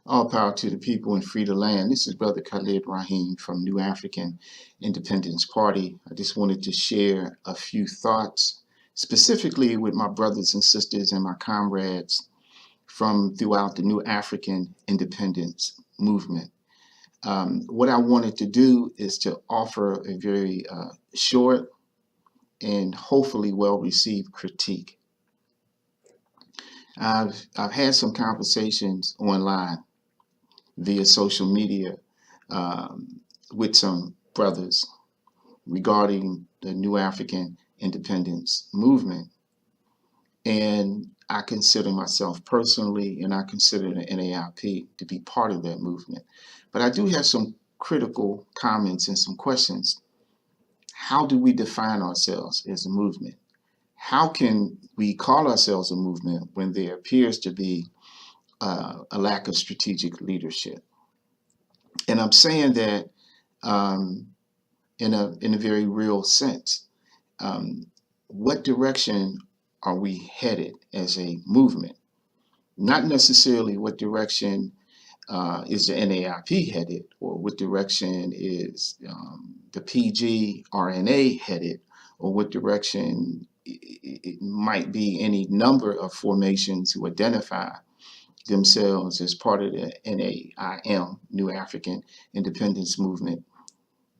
All power to the people and free the land. This is Brother Khalid Rahim from New African Independence Party. I just wanted to share a few thoughts, specifically with my brothers and sisters and my comrades from throughout the New African Independence Movement. What I wanted to do is to offer a very short and hopefully well-received critique. I've had some conversations online via social media with some brothers regarding the New African Independence Movement. And I consider myself personally, and I consider the NAIP to be part of that movement. But I do have some critical comments and some questions. How do we define ourselves as a movement? How can we call ourselves a movement when there appears to be a lack of strategic leadership? And I'm saying that in a very real sense. What direction are we headed as a movement? Not necessarily what direction is the NAIP headed, or what direction is the PG RNA headed, or what direction it might be any number of formations who identify themselves as part of the NAIM, New African Independence Movement.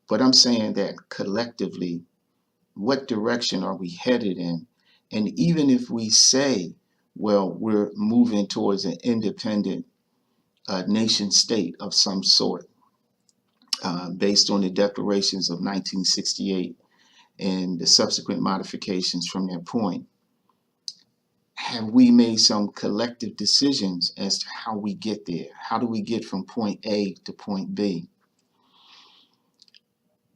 But I'm saying that collectively, what direction are we headed in? And even if we say, well, we're moving towards an independent nation state of some sort, based on the declarations of 1968 and the subsequent modifications from that point, have we made some collective decisions as to how we get there? How do we get from point A to point B?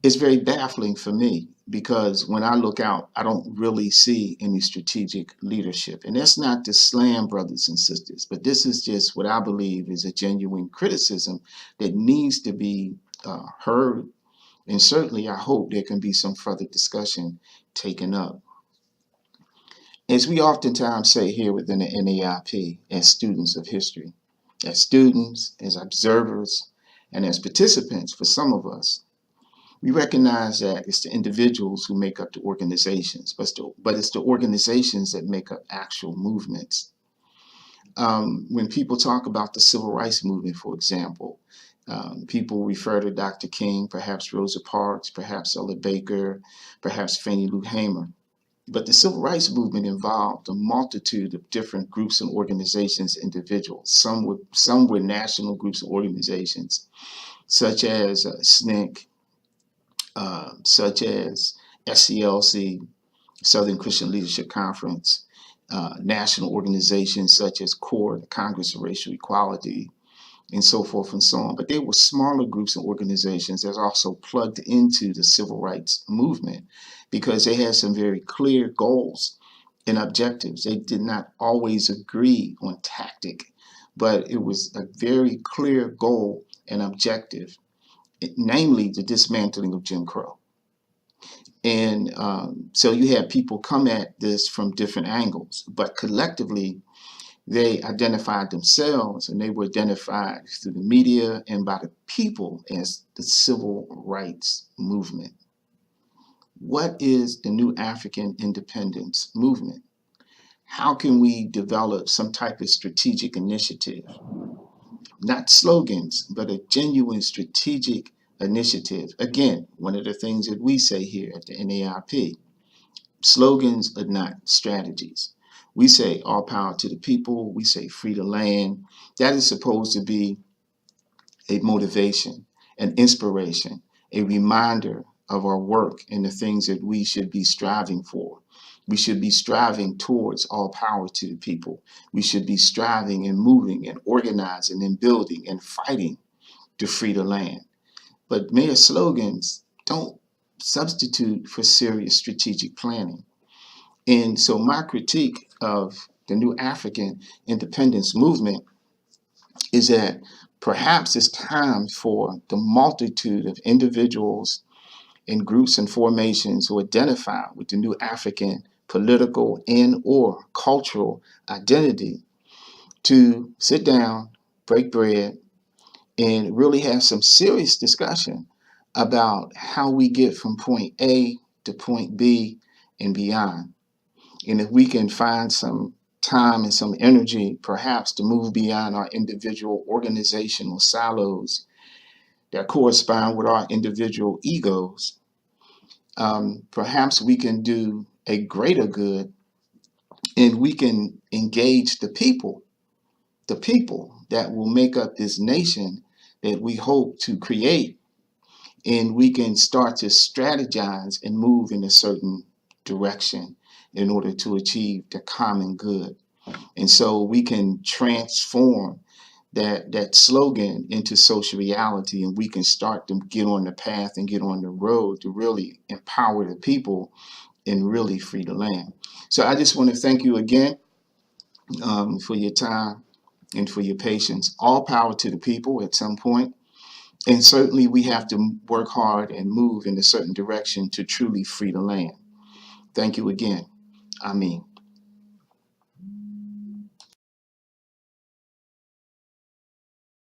It's very baffling for me, because when I look out, I don't really see any strategic leadership. And that's not to slam brothers and sisters, but this is just what I believe is a genuine criticism that needs to be heard. And certainly I hope there can be some further discussion taken up. As we oftentimes say here within the NAIP, as students of history, as students, as observers, and as participants for some of us, we recognize that it's the individuals who make up the organizations, but it's the organizations that make up actual movements. When people talk about the civil rights movement, for example, people refer to Dr. King, perhaps Rosa Parks, perhaps Ella Baker, perhaps Fannie Lou Hamer. But the civil rights movement involved a multitude of different groups and organizations, individuals. Some were national groups and organizations, such as SNCC, such as SCLC, Southern Christian Leadership Conference, national organizations such as CORE, the Congress of Racial Equality, and so forth and so on. But they were smaller groups and organizations that also plugged into the civil rights movement, because they had some very clear goals and objectives. They did not always agree on tactic, but it was a very clear goal and objective, namely the dismantling of Jim Crow. And so you have people come at this from different angles, but collectively they identified themselves, and they were identified through the media and by the people as the civil rights movement. What is the New African Independence Movement? How can we develop some type of strategic initiative? Not slogans, but a genuine strategic initiative. Again, one of the things that we say here at the NAIP, slogans are not strategies. We say all power to the people. We say free the land. That is supposed to be a motivation, an inspiration, a reminder of our work and the things that we should be striving for. We should be striving towards all power to the people. We should be striving and moving and organizing and building and fighting to free the land. But mere slogans don't substitute for serious strategic planning. And so my critique of the New African Independence Movement is that perhaps it's time for the multitude of individuals and groups and formations who identify with the New African political and or cultural identity to sit down break bread, and really have some serious discussion about how we get from point A to point B and beyond. And if we can find some time and some energy, perhaps, to move beyond our individual organizational silos that correspond with our individual egos, perhaps we can do a greater good, and we can engage the people that will make up this nation that we hope to create, and we can start to strategize and move in a certain direction in order to achieve the common good. And so we can transform that slogan into social reality, and we can start to get on the path and get on the road to really empower the people and really free the land. So I just want to thank you again for your time and for your patience. All power to the people at some point. And certainly we have to work hard and move in a certain direction to truly free the land. Thank you again. Amen.